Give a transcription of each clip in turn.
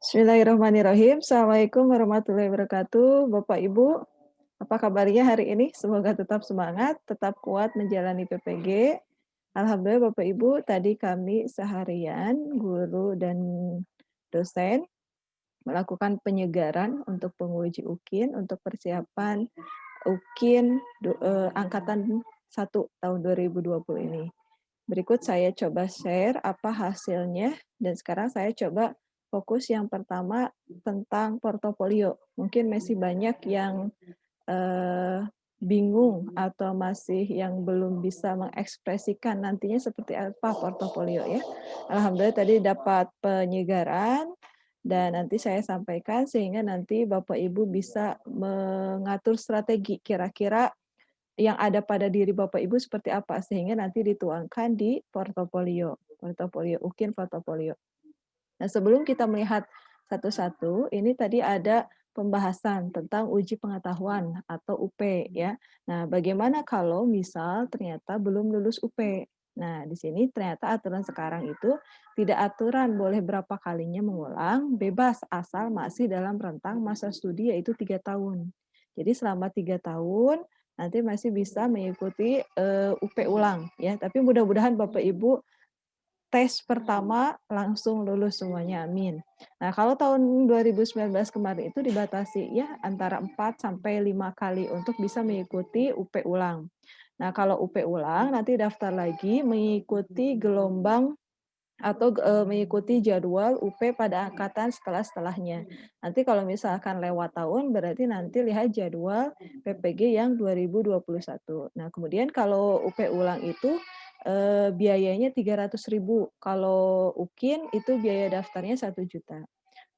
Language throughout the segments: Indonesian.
Bismillahirrahmanirrahim. Assalamualaikum warahmatullahi wabarakatuh. Bapak Ibu, apa kabarnya hari ini? Semoga tetap semangat, tetap kuat menjalani PPG. Alhamdulillah Bapak Ibu, tadi kami seharian, guru dan dosen, melakukan penyegaran untuk penguji UKIN, untuk persiapan UKIN Angkatan 1 tahun 2020 ini. Berikut saya coba share apa hasilnya, dan sekarang saya coba fokus yang pertama tentang portofolio. Mungkin masih banyak yang bingung atau masih yang belum bisa mengekspresikan nantinya seperti apa portofolio ya. Alhamdulillah tadi dapat penyegaran dan nanti saya sampaikan sehingga nanti Bapak Ibu bisa mengatur strategi kira-kira yang ada pada diri Bapak Ibu seperti apa sehingga nanti dituangkan di portofolio, portofolio UKIN portofolio. Nah, sebelum kita melihat satu-satu, ini tadi ada pembahasan tentang uji pengetahuan atau UP ya. Nah, bagaimana kalau misal ternyata belum lulus UP? Nah, di sini ternyata aturan sekarang itu tidak aturan boleh berapa kalinya mengulang, bebas asal masih dalam rentang masa studi yaitu 3 tahun. Jadi selama 3 tahun nanti masih bisa mengikuti UP ulang ya. Tapi mudah-mudahan Bapak Ibu tes pertama langsung lulus semuanya, amin. Nah, kalau tahun 2019 kemarin itu dibatasi ya antara 4 sampai 5 kali untuk bisa mengikuti UP ulang. Nah, kalau UP ulang nanti daftar lagi mengikuti gelombang atau mengikuti jadwal UP pada angkatan setelahnya. Nanti kalau misalkan lewat tahun berarti nanti lihat jadwal PPG yang 2021. Nah, kemudian kalau UP ulang itu biayanya 300.000. Kalau UKIN itu biaya daftarnya 1 juta.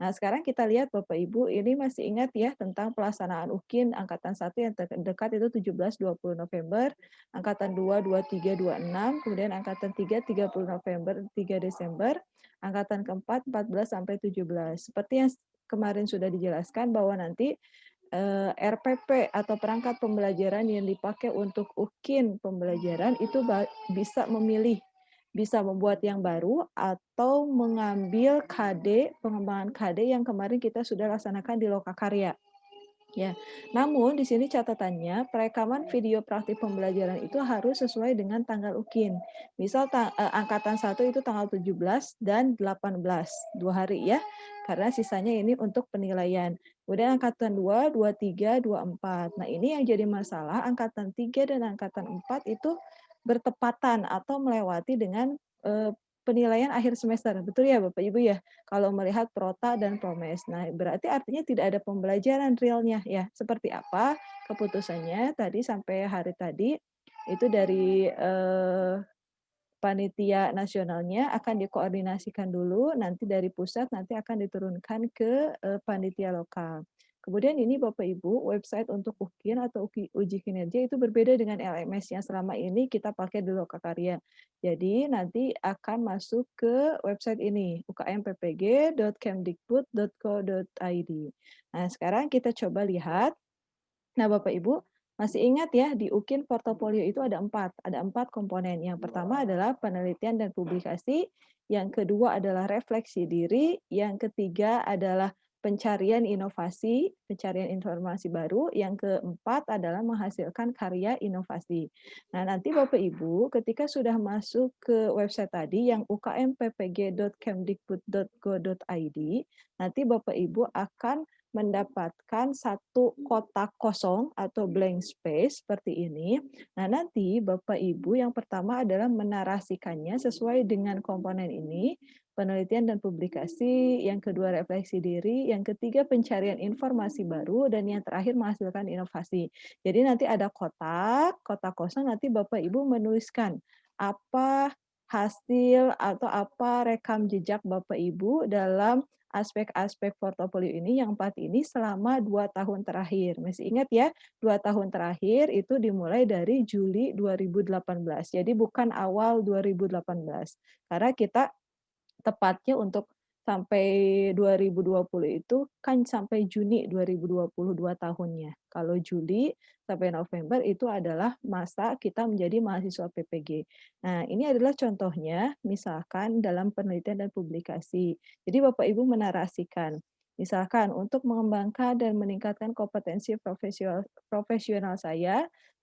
Nah, sekarang kita lihat Bapak Ibu, ini masih ingat ya tentang pelaksanaan UKIN angkatan 1 yang terdekat itu 17-20 November, angkatan 2 23 26, kemudian angkatan 3 30 November 3 Desember, angkatan keempat 14 sampai 17. Seperti yang kemarin sudah dijelaskan bahwa nanti RPP atau perangkat pembelajaran yang dipakai untuk UKIN pembelajaran itu bisa memilih, bisa membuat yang baru atau mengambil KD, pengembangan KD yang kemarin kita sudah laksanakan di Lokakarya. Ya, namun di sini catatannya perekaman video praktik pembelajaran itu harus sesuai dengan tanggal UKIN. Misal angkatan 1 itu tanggal 17 dan 18, 2 hari ya. Karena sisanya ini untuk penilaian. Kemudian angkatan 2, 23, 24. Nah, ini yang jadi masalah angkatan 3 dan angkatan 4 itu bertepatan atau melewati dengan penilaian akhir semester. Betul ya Bapak Ibu ya? Kalau melihat Prota dan Promes. Nah, berarti artinya tidak ada pembelajaran realnya ya. Seperti apa keputusannya tadi sampai hari tadi itu dari panitia nasionalnya akan dikoordinasikan dulu, nanti dari pusat nanti akan diturunkan ke panitia lokal. Kemudian ini Bapak Ibu, website untuk UKIN atau uji kinerja itu berbeda dengan LMS yang selama ini kita pakai di Lokakarya. Jadi nanti akan masuk ke website ini, ukmppg.kemdikbud.co.id. Nah, sekarang kita coba lihat. Nah, Bapak Ibu, masih ingat ya di UKIN portofolio itu ada empat komponen. Yang pertama adalah penelitian dan publikasi, yang kedua adalah refleksi diri, yang ketiga adalah pencarian inovasi, pencarian informasi baru, yang keempat adalah menghasilkan karya inovasi. Nah, nanti Bapak Ibu ketika sudah masuk ke website tadi yang ukmppg.kemdikbud.go.id, nanti Bapak Ibu akan mendapatkan satu kotak kosong atau blank space seperti ini. Nah, nanti Bapak Ibu yang pertama adalah menarasikannya sesuai dengan komponen ini, penelitian dan publikasi, yang kedua refleksi diri, yang ketiga pencarian informasi baru, dan yang terakhir menghasilkan inovasi. Jadi nanti ada kotak, kotak kosong nanti Bapak Ibu menuliskan apa hasil atau apa rekam jejak Bapak Ibu dalam aspek-aspek portofolio ini yang 4 ini selama 2 tahun terakhir. Masih ingat ya, 2 tahun terakhir itu dimulai dari Juli 2018. Jadi bukan awal 2018. Karena kita tepatnya untuk sampai 2020 itu kan sampai Juni 2020 tahunnya. Kalau Juli sampai November itu adalah masa kita menjadi mahasiswa PPG. Nah, ini adalah contohnya misalkan dalam penelitian dan publikasi. Jadi Bapak Ibu menarasikan, misalkan untuk mengembangkan dan meningkatkan kompetensi profesional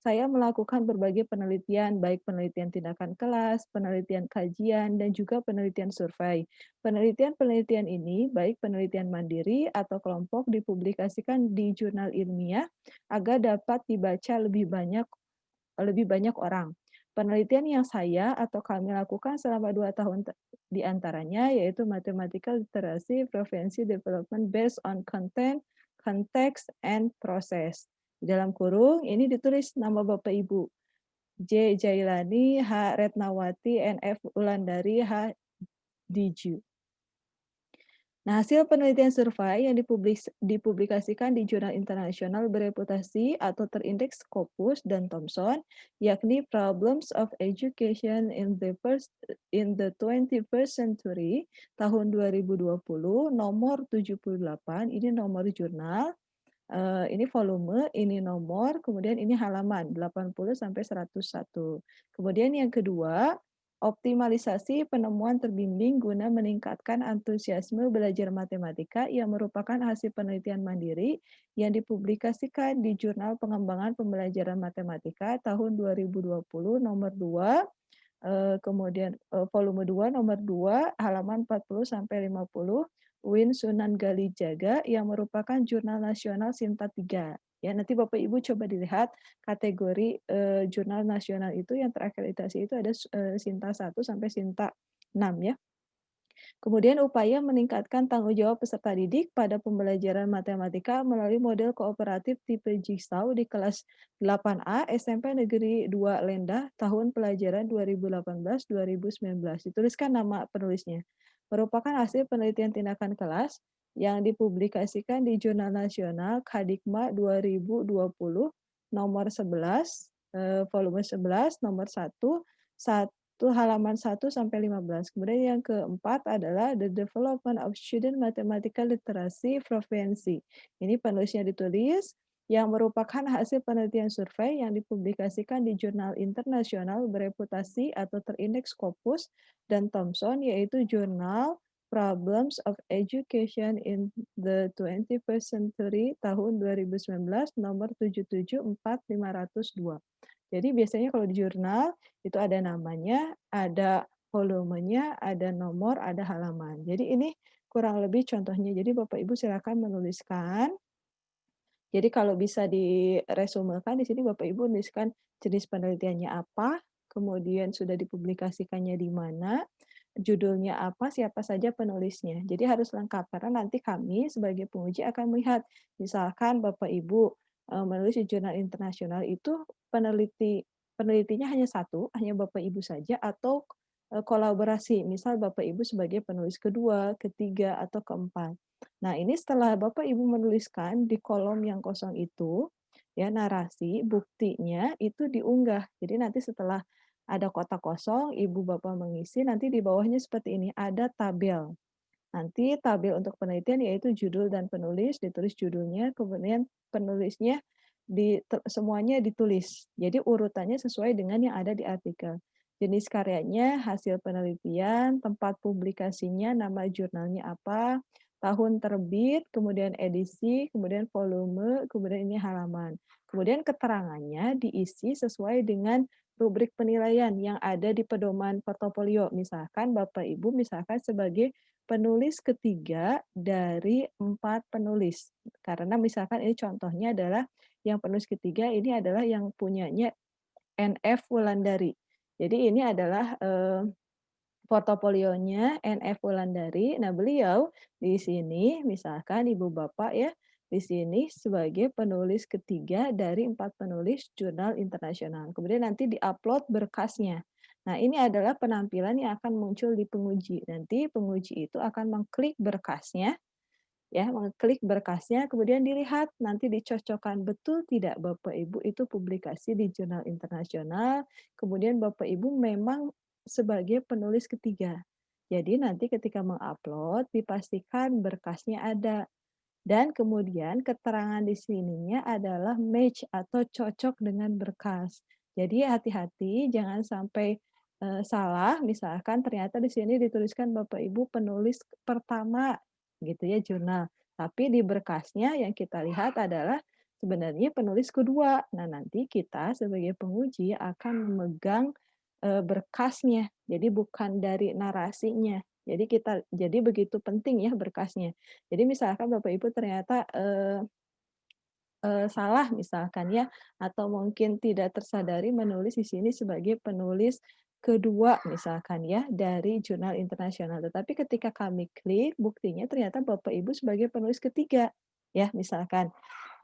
saya melakukan berbagai penelitian, baik penelitian tindakan kelas, penelitian kajian, dan juga penelitian survei. Penelitian-penelitian ini, baik penelitian mandiri atau kelompok, dipublikasikan di jurnal ilmiah agar dapat dibaca lebih banyak orang. Penelitian yang saya atau kami lakukan selama 2 tahun di antaranya yaitu Mathematical Literacy Proficiency Development based on content, context, and process. Di dalam kurung ini ditulis nama Bapak Ibu, J. Jailani, H. Retnawati, N. F. Wulandari, H. Diju. Nah, hasil penelitian survei yang dipublikasikan di jurnal internasional bereputasi atau terindeks Scopus dan Thomson, yakni Problems of Education in the 21st Century tahun 2020, nomor 78, ini nomor jurnal, ini volume, ini nomor, kemudian ini halaman 80 sampai 101. Kemudian yang kedua, optimalisasi penemuan terbimbing guna meningkatkan antusiasme belajar matematika yang merupakan hasil penelitian mandiri yang dipublikasikan di Jurnal Pengembangan Pembelajaran Matematika tahun 2020 nomor 2, kemudian volume 2 nomor 2 halaman 40 sampai 50, Win Sunan Kalijaga yang merupakan jurnal nasional Sinta 3. Ya, nanti Bapak Ibu coba dilihat kategori jurnal nasional itu yang terakreditasi itu ada Sinta 1 sampai Sinta 6 ya. Kemudian upaya meningkatkan tanggung jawab peserta didik pada pembelajaran matematika melalui model kooperatif tipe Jigsaw di kelas 8A SMP Negeri 2 Lenda tahun pelajaran 2018-2019. Dituliskan nama penulisnya. Merupakan hasil penelitian tindakan kelas yang dipublikasikan di Jurnal Nasional Kadikma 2020 nomor 11, volume 11, nomor 1, itu halaman 1 sampai 15. Kemudian yang keempat adalah The Development of Student Mathematical Literacy Proficiency. Ini penulisnya ditulis yang merupakan hasil penelitian survei yang dipublikasikan di jurnal internasional bereputasi atau terindeks Scopus dan Thomson, yaitu jurnal Problems of Education in the 21st Century tahun 2019 nomor 774/502. Jadi biasanya kalau di jurnal itu ada namanya, ada volumenya, ada nomor, ada halaman. Jadi ini kurang lebih contohnya. Jadi Bapak Ibu silakan menuliskan. Jadi kalau bisa diresumekan di sini Bapak Ibu menuliskan jenis penelitiannya apa, kemudian sudah dipublikasikannya di mana, judulnya apa, siapa saja penulisnya. Jadi harus lengkap karena nanti kami sebagai penguji akan melihat misalkan Bapak Ibu menulis di jurnal internasional itu penelitinya hanya satu, hanya Bapak Ibu saja atau kolaborasi. Misal Bapak Ibu sebagai penulis kedua, ketiga atau keempat. Nah, ini setelah Bapak Ibu menuliskan di kolom yang kosong itu, ya narasi, buktinya itu diunggah. Jadi nanti setelah ada kotak kosong, Ibu Bapak mengisi, nanti di bawahnya seperti ini, ada tabel. Nanti tabel untuk penelitian yaitu judul dan penulis, ditulis judulnya, kemudian penulisnya semuanya ditulis. Jadi urutannya sesuai dengan yang ada di artikel. Jenis karyanya, hasil penelitian, tempat publikasinya, nama jurnalnya apa, tahun terbit, kemudian edisi, kemudian volume, kemudian ini halaman. Kemudian keterangannya diisi sesuai dengan rubrik penilaian yang ada di pedoman portofolio. Misalkan Bapak Ibu misalkan sebagai penulis ketiga dari 4 penulis. Karena misalkan ini contohnya adalah yang penulis ketiga ini adalah yang punyanya NF Wulandari. Jadi ini adalah portofolionya NF Wulandari. Nah, beliau di sini misalkan Ibu Bapak ya, di sini sebagai penulis ketiga dari 4 penulis jurnal internasional. Kemudian nanti diupload berkasnya. Nah, ini adalah penampilan yang akan muncul di penguji. Nanti penguji itu akan mengklik berkasnya, ya, mengklik berkasnya, kemudian dilihat, nanti dicocokkan betul tidak Bapak Ibu itu publikasi di jurnal internasional, kemudian Bapak Ibu memang sebagai penulis ketiga. Jadi nanti ketika mengupload dipastikan berkasnya ada. Dan kemudian keterangan di sininya adalah match atau cocok dengan berkas. Jadi hati-hati jangan sampai, salah misalkan ternyata di sini dituliskan Bapak Ibu penulis pertama gitu ya jurnal, tapi di berkasnya yang kita lihat adalah sebenarnya penulis kedua. Nah, nanti kita sebagai penguji akan memegang, berkasnya, jadi bukan dari narasinya. Jadi begitu penting ya berkasnya. Jadi misalkan Bapak Ibu ternyata, salah misalkan ya, atau mungkin tidak tersadari menulis di sini sebagai penulis kedua misalkan ya, dari jurnal internasional. Tetapi ketika kami klik, buktinya ternyata Bapak Ibu sebagai penulis ketiga, ya misalkan.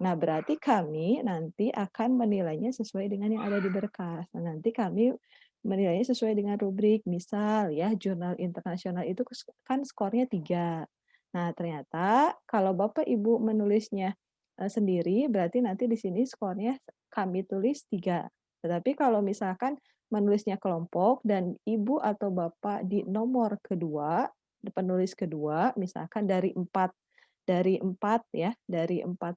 Nah, berarti kami nanti akan menilainya sesuai dengan yang ada di berkas. Nah, nanti kami menilainya sesuai dengan rubrik, misal ya, jurnal internasional itu kan skornya 3. Nah, ternyata kalau Bapak Ibu menulisnya sendiri, berarti nanti di sini skornya kami tulis 3. Tetapi kalau misalkan menulisnya kelompok dan ibu atau bapak di nomor kedua, penulis kedua, misalkan dari 4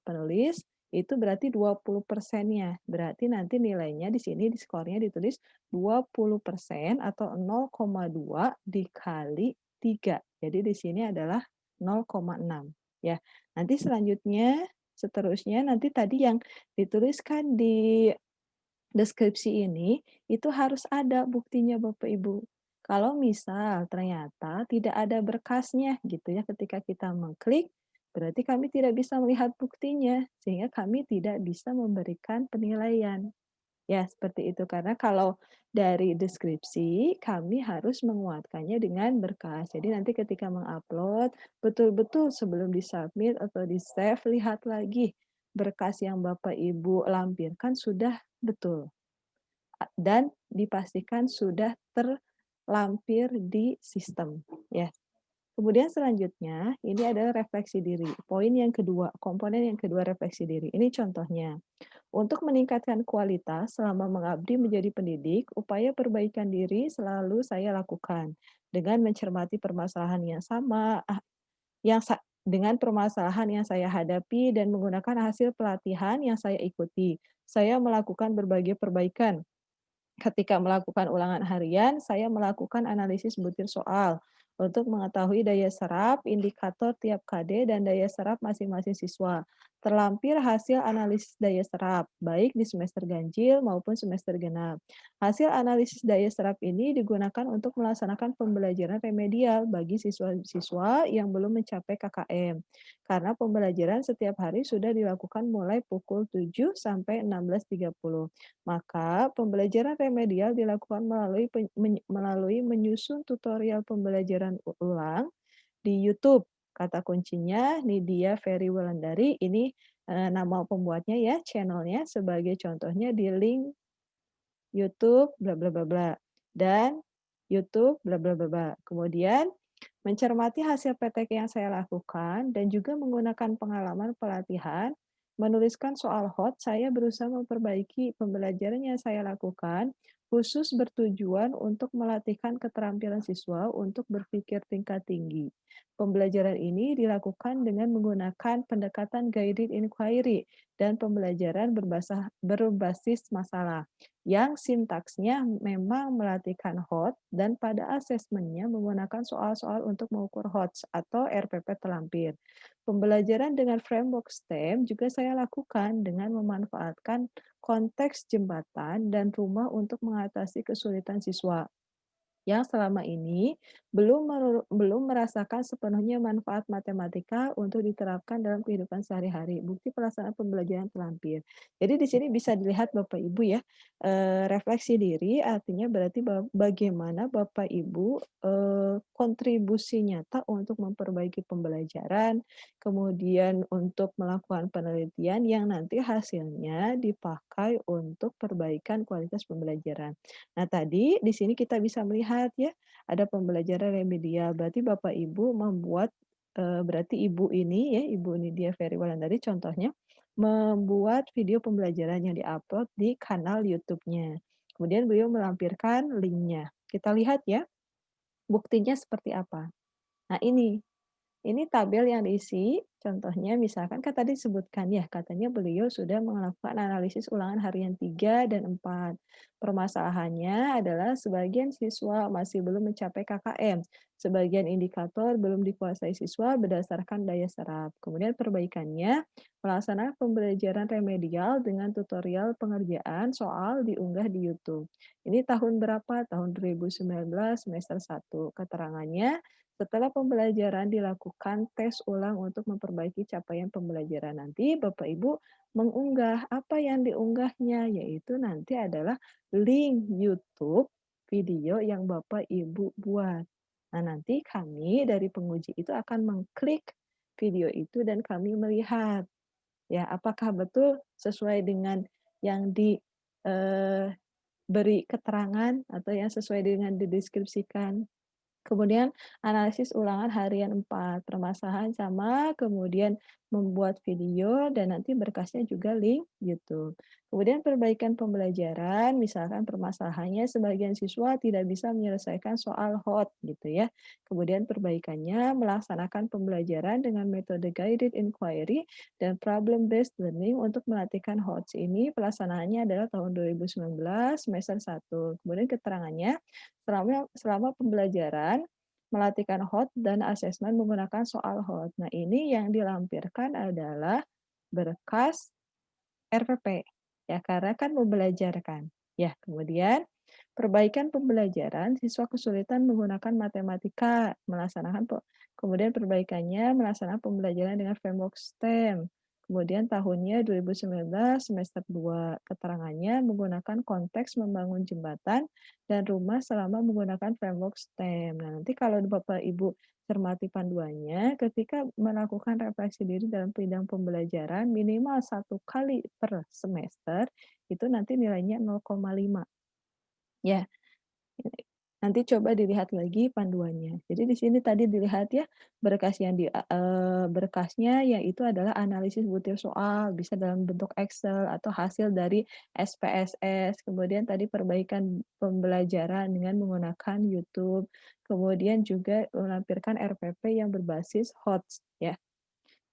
penulis, itu berarti 20%-nya. Berarti nanti nilainya di sini di skornya ditulis 20% atau 0,2 dikali 3. Jadi di sini adalah 0,6 ya. Nanti seterusnya nanti tadi yang dituliskan di deskripsi ini, itu harus ada buktinya Bapak Ibu. Kalau misal ternyata tidak ada berkasnya gitu ya ketika kita mengklik, berarti kami tidak bisa melihat buktinya, sehingga kami tidak bisa memberikan penilaian. Ya, seperti itu. Karena kalau dari deskripsi, kami harus menguatkannya dengan berkas. Jadi nanti ketika mengupload, betul-betul sebelum disubmit atau di-save, lihat lagi berkas yang Bapak Ibu lampirkan sudah betul dan dipastikan sudah terlampir di sistem, ya. Kemudian selanjutnya, ini adalah refleksi diri. Poin yang kedua, komponen yang kedua refleksi diri. Ini contohnya. Untuk meningkatkan kualitas selama mengabdi menjadi pendidik, upaya perbaikan diri selalu saya lakukan dengan mencermati permasalahan dengan permasalahan yang saya hadapi dan menggunakan hasil pelatihan yang saya ikuti. Saya melakukan berbagai perbaikan. Ketika melakukan ulangan harian, saya melakukan analisis butir soal untuk mengetahui daya serap, indikator tiap KD, dan daya serap masing-masing siswa. Terlampir hasil analisis daya serap, baik di semester ganjil maupun semester genap. Hasil analisis daya serap ini digunakan untuk melaksanakan pembelajaran remedial bagi siswa-siswa yang belum mencapai KKM. Karena pembelajaran setiap hari sudah dilakukan mulai pukul 7 sampai 16.30. Maka pembelajaran remedial dilakukan melalui menyusun tutorial pembelajaran ulang di YouTube. Kata kuncinya Nidia Ferry Wulandari, ini nama pembuatnya ya, channelnya sebagai contohnya di link YouTube bla bla bla bla dan YouTube bla bla bla bla. Kemudian mencermati hasil PTK yang saya lakukan dan juga menggunakan pengalaman pelatihan, menuliskan soal hot, saya berusaha memperbaiki pembelajaran yang saya lakukan, khusus bertujuan untuk melatihkan keterampilan siswa untuk berpikir tingkat tinggi. Pembelajaran ini dilakukan dengan menggunakan pendekatan guided inquiry dan pembelajaran berbasis masalah yang sintaksnya memang melatihkan hot dan pada asesmennya menggunakan soal-soal untuk mengukur HOTS atau RPP terlampir. Pembelajaran dengan framework STEM juga saya lakukan dengan memanfaatkan konteks jembatan dan rumah untuk mengatasi kesulitan siswa yang selama ini belum merasakan sepenuhnya manfaat matematika untuk diterapkan dalam kehidupan sehari-hari. Bukti pelaksanaan pembelajaran terlampir. Jadi di sini bisa dilihat Bapak Ibu ya, refleksi diri artinya berarti bagaimana Bapak Ibu kontribusi nyata untuk memperbaiki pembelajaran, kemudian untuk melakukan penelitian yang nanti hasilnya dipakai untuk perbaikan kualitas pembelajaran. Nah, tadi di sini kita bisa melihat ya, ada pembelajaran remedial. Berarti Bapak Ibu membuat berarti Ibu ini ya, Ibu Nidia Ferry Wulandari contohnya membuat video pembelajaran yang diupload di kanal YouTube-nya. Kemudian beliau melampirkan linknya. Kita lihat ya. buktinya seperti apa. Nah ini tabel yang diisi, contohnya misalkan kan tadi disebutkan ya, katanya beliau sudah melakukan analisis ulangan harian 3 dan 4. Permasalahannya adalah sebagian siswa masih belum mencapai KKM, sebagian indikator belum dikuasai siswa berdasarkan daya serap. Kemudian perbaikannya, melaksanakan pembelajaran remedial dengan tutorial pengerjaan soal diunggah di YouTube. Ini tahun berapa? Tahun 2019 semester 1. Keterangannya, setelah pembelajaran dilakukan tes ulang untuk memperbaiki capaian pembelajaran nanti, Bapak Ibu mengunggah. Apa yang diunggahnya? Yaitu nanti adalah link YouTube video yang Bapak Ibu buat. Nah, nanti kami dari penguji itu akan mengklik video itu dan kami melihat ya apakah betul sesuai dengan yang beri keterangan atau yang sesuai dengan dideskripsikan. Kemudian analisis ulangan harian 4 permasalahan sama, kemudian membuat video dan nanti berkasnya juga link YouTube. Kemudian perbaikan pembelajaran, misalkan permasalahannya sebagian siswa tidak bisa menyelesaikan soal hot gitu ya. Kemudian perbaikannya melaksanakan pembelajaran dengan metode guided inquiry dan problem based learning untuk melatihkan HOTS ini pelaksanaannya adalah tahun 2019 semester 1. Kemudian keterangannya selama pembelajaran, melatihkan HOT dan asesmen menggunakan soal HOT. Nah, ini yang dilampirkan adalah berkas RPP, ya karena kan membelajarkan. Ya, kemudian perbaikan pembelajaran, siswa kesulitan menggunakan matematika, kemudian perbaikannya melaksanakan pembelajaran dengan framework STEM. Kemudian tahunnya 2019 semester 2 keterangannya menggunakan konteks membangun jembatan dan rumah selama menggunakan framework STEM. Nah, nanti kalau Bapak Ibu cermati panduannya, ketika melakukan refleksi diri dalam bidang pembelajaran minimal 1 kali per semester, itu nanti nilainya 0,5. Ya, nanti coba dilihat lagi panduannya. Jadi di sini tadi dilihat ya, berkasnya yaitu adalah analisis butir soal, bisa dalam bentuk Excel atau hasil dari SPSS. Kemudian tadi perbaikan pembelajaran dengan menggunakan YouTube. Kemudian juga melampirkan RPP yang berbasis HOTS ya.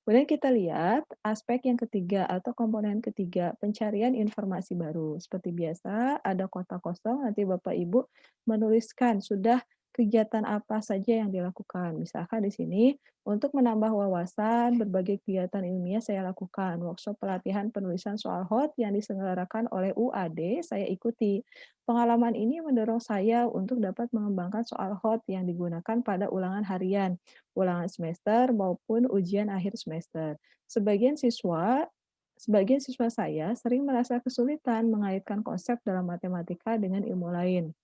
Kemudian kita lihat aspek yang ketiga atau komponen ketiga, pencarian informasi baru. Seperti biasa, ada kotak kosong, nanti Bapak Ibu menuliskan sudah kegiatan apa saja yang dilakukan. Misalkan di sini, untuk menambah wawasan, berbagai kegiatan ilmiah saya lakukan. Workshop pelatihan penulisan soal HOT yang diselenggarakan oleh UAD, saya ikuti. Pengalaman ini mendorong saya untuk dapat mengembangkan soal HOT yang digunakan pada ulangan harian, ulangan semester maupun ujian akhir semester. Sebagian siswa saya sering merasa kesulitan mengaitkan konsep dalam matematika dengan ilmu lain.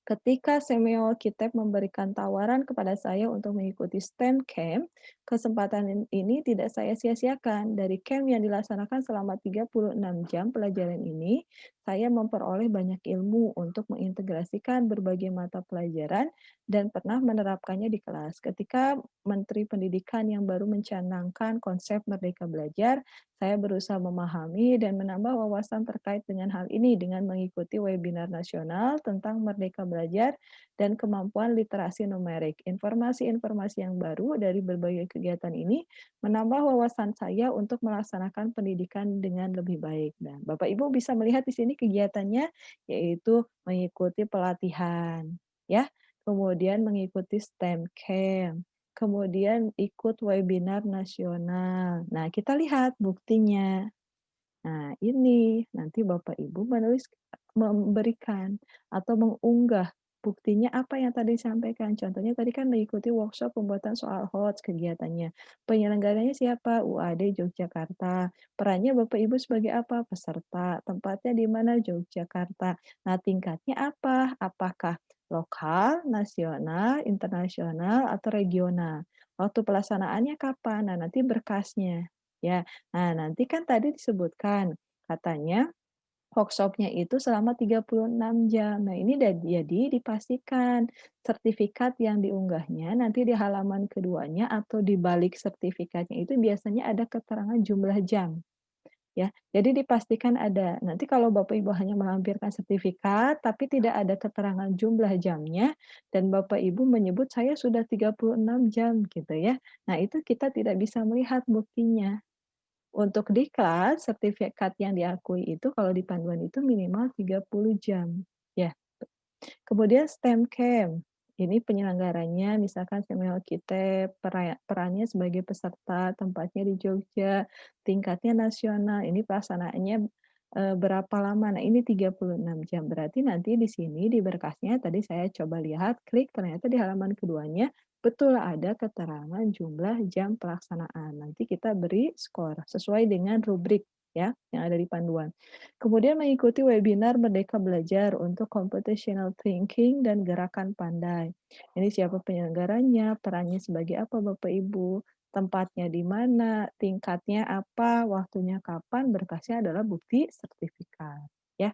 Ketika Samuel Kitep memberikan tawaran kepada saya untuk mengikuti STEM Camp, kesempatan ini tidak saya sia-siakan. Dari camp yang dilaksanakan selama 36 jam pelajaran ini, saya memperoleh banyak ilmu untuk mengintegrasikan berbagai mata pelajaran dan pernah menerapkannya di kelas. Ketika Menteri Pendidikan yang baru mencanangkan konsep Merdeka Belajar, saya berusaha memahami dan menambah wawasan terkait dengan hal ini dengan mengikuti webinar nasional tentang Merdeka Belajar dan kemampuan literasi numerik. Informasi-informasi yang baru dari berbagai kegiatan ini menambah wawasan saya untuk melaksanakan pendidikan dengan lebih baik. Dan Bapak Ibu bisa melihat di sini kegiatannya yaitu mengikuti pelatihan, ya, kemudian mengikuti STEM Camp, kemudian ikut webinar nasional. Nah, kita lihat buktinya. Nah, ini nanti Bapak Ibu memberikan atau mengunggah buktinya apa yang tadi disampaikan. Contohnya tadi kan mengikuti workshop pembuatan soal HOTS kegiatannya. Penyelenggaranya siapa? UAD Yogyakarta. Perannya Bapak Ibu sebagai apa? Peserta. Tempatnya di mana? Yogyakarta. Nah, tingkatnya apa? Apakah lokal, nasional, internasional, atau regional? Waktu pelaksanaannya kapan? Nah, nanti berkasnya. Ya, nah, nanti kan tadi disebutkan, katanya workshop-nya itu selama 36 jam. Nah, ini jadi dipastikan sertifikat yang diunggahnya nanti di halaman keduanya atau di balik sertifikatnya itu biasanya ada keterangan jumlah jam. ya. Jadi dipastikan ada. Nanti kalau Bapak Ibu hanya melampirkan sertifikat, tapi tidak ada keterangan jumlah jamnya, dan Bapak Ibu menyebut saya sudah 36 jam gitu ya. Nah itu kita tidak bisa melihat buktinya. Untuk diklat, sertifikat yang diakui itu kalau di panduan itu minimal 30 jam. Ya, kemudian STEM Camp, ini penyelenggaranya misalkan Samuel Kitab, perannya sebagai peserta, tempatnya di Jogja, tingkatnya nasional, ini pelaksanaannya, berapa lama? Nah, ini 36 jam. Berarti nanti di sini di berkasnya tadi saya coba lihat, klik, ternyata di halaman keduanya betul ada keterangan jumlah jam pelaksanaan. Nanti kita beri skor sesuai dengan rubrik ya, yang ada di panduan. Kemudian mengikuti webinar Merdeka Belajar untuk computational thinking dan gerakan pandai. Ini siapa penyelenggaranya, perannya sebagai apa Bapak Ibu, tempatnya di mana, tingkatnya apa, waktunya kapan, berkasnya adalah bukti sertifikat. Ya.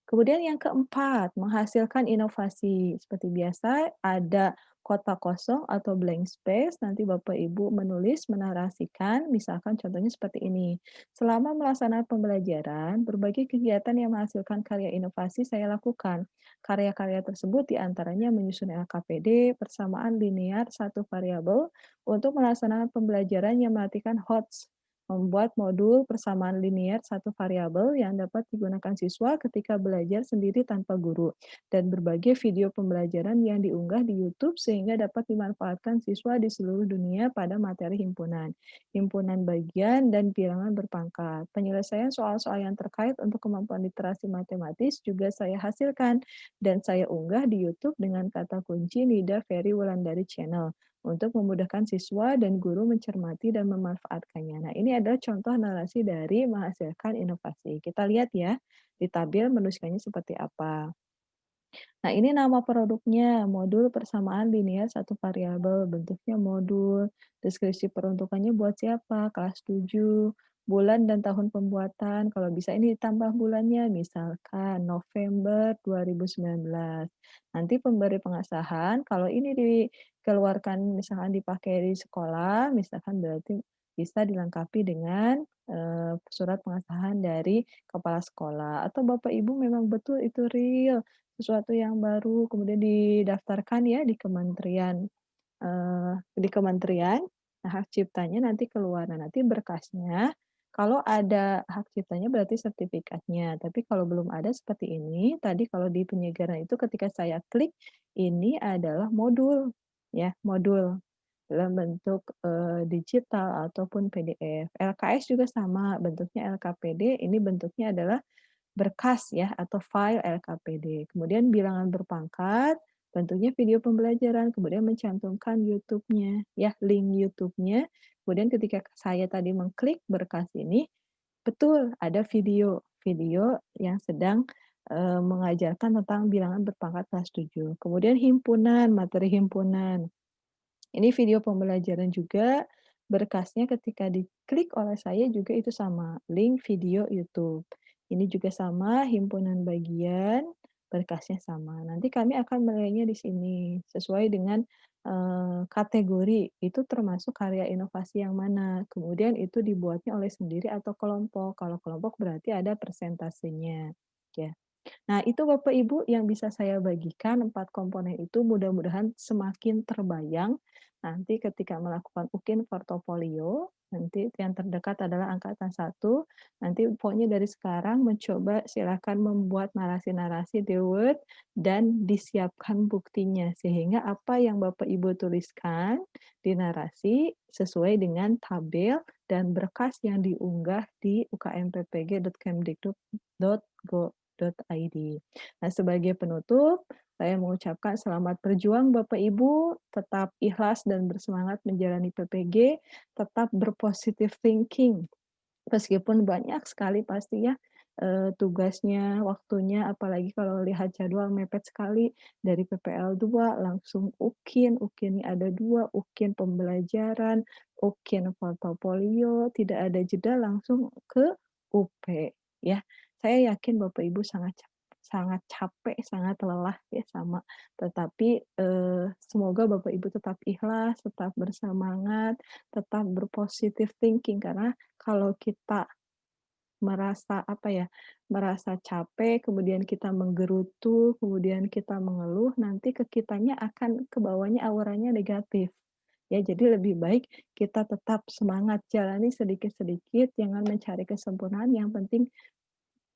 Kemudian yang keempat, menghasilkan inovasi. Seperti biasa, ada kotak kosong atau blank space, nanti Bapak Ibu menulis, menarasikan, misalkan contohnya seperti ini. Selama melaksanakan pembelajaran, berbagai kegiatan yang menghasilkan karya inovasi saya lakukan. Karya-karya tersebut diantaranya menyusun LKPD, persamaan linear satu variabel, untuk melaksanakan pembelajaran yang mematikan HOTS, membuat modul persamaan linear satu variabel yang dapat digunakan siswa ketika belajar sendiri tanpa guru, dan berbagai video pembelajaran yang diunggah di YouTube sehingga dapat dimanfaatkan siswa di seluruh dunia pada materi himpunan, himpunan bagian, dan bilangan berpangkat. Penyelesaian soal-soal yang terkait untuk kemampuan literasi matematis juga saya hasilkan, dan saya unggah di YouTube dengan kata kunci Nida Ferry Wulandari Channel untuk memudahkan siswa dan guru mencermati dan memanfaatkannya. Nah, ini adalah contoh narasi dari menghasilkan inovasi. Kita lihat ya, di tabel menuliskannya seperti apa. Nah, ini nama produknya, modul persamaan linear satu variabel, bentuknya modul, deskripsi peruntukannya buat siapa, kelas 7, bulan dan tahun pembuatan, kalau bisa ini ditambah bulannya, misalkan November 2019. Nanti pemberi pengesahan, kalau ini dikeluarkan misalkan dipakai di sekolah, misalkan berarti bisa dilengkapi dengan surat pengesahan dari kepala sekolah. Atau Bapak Ibu memang betul itu real, sesuatu yang baru, kemudian didaftarkan ya di kementerian, nah hak ciptanya nanti keluar. Nah, nanti berkasnya, kalau ada hak ciptanya berarti sertifikatnya, tapi kalau belum ada seperti ini, tadi kalau di penyegaran itu ketika saya klik, ini adalah modul, ya, modul dalam bentuk, digital ataupun PDF. LKS juga sama, bentuknya LKPD, ini bentuknya adalah berkas ya atau file LKPD. Kemudian bilangan berpangkat, tentunya video pembelajaran, kemudian mencantumkan YouTube-nya, ya link YouTube-nya. Kemudian ketika saya tadi mengklik berkas ini, betul ada video yang sedang mengajarkan tentang bilangan berpangkat kelas 7. Kemudian himpunan, materi himpunan. Ini video pembelajaran juga, berkasnya ketika diklik oleh saya juga itu sama, link video YouTube. Ini juga sama, himpunan bagian, berkasnya sama. Nanti kami akan menilainya di sini, sesuai dengan, kategori, itu termasuk karya inovasi yang mana, kemudian itu dibuatnya oleh sendiri atau kelompok, kalau kelompok berarti ada persentasenya, ya. Nah, itu Bapak Ibu yang bisa saya bagikan 4 komponen itu mudah-mudahan semakin terbayang nanti ketika melakukan UKIN portofolio, nanti yang terdekat adalah angkatan 1, nanti pokoknya dari sekarang mencoba silakan membuat narasi-narasi di Word dan disiapkan buktinya, sehingga apa yang Bapak Ibu tuliskan di narasi sesuai dengan tabel dan berkas yang diunggah di ukmppg.kemdikbud.go.id. Nah, sebagai penutup, saya mengucapkan selamat berjuang Bapak Ibu, tetap ikhlas dan bersemangat menjalani PPG, tetap berpositif thinking. Meskipun banyak sekali pasti ya, tugasnya, waktunya, apalagi kalau lihat jadwal mepet sekali, dari PPL 2 langsung UKIN, UKIN ada 2, UKIN pembelajaran, UKIN portofolio, tidak ada jeda langsung ke UP, ya. Saya yakin Bapak Ibu sangat sangat capek, sangat lelah ya sama. Tetapi, semoga Bapak Ibu tetap ikhlas, tetap bersemangat, tetap berpositif thinking karena kalau kita merasa apa ya, merasa capek, kemudian kita menggerutu, kemudian kita mengeluh, nanti ke kitanya akan kebawahnya auranya negatif. Ya, jadi lebih baik kita tetap semangat, jalani sedikit-sedikit, jangan mencari kesempurnaan, yang penting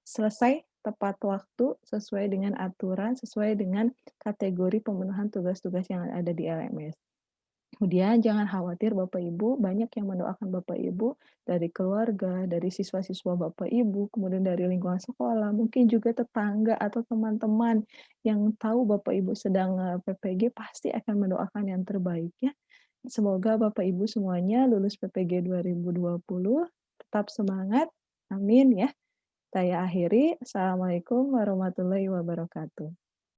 selesai tepat waktu, sesuai dengan aturan, sesuai dengan kategori pemenuhan tugas-tugas yang ada di LMS. Kemudian jangan khawatir Bapak Ibu, banyak yang mendoakan Bapak Ibu dari keluarga, dari siswa-siswa Bapak Ibu, kemudian dari lingkungan sekolah, mungkin juga tetangga atau teman-teman yang tahu Bapak Ibu sedang PPG pasti akan mendoakan yang terbaik ya. Semoga Bapak Ibu semuanya lulus PPG 2020, tetap semangat. Amin ya. Saya akhiri. Assalamualaikum warahmatullahi wabarakatuh.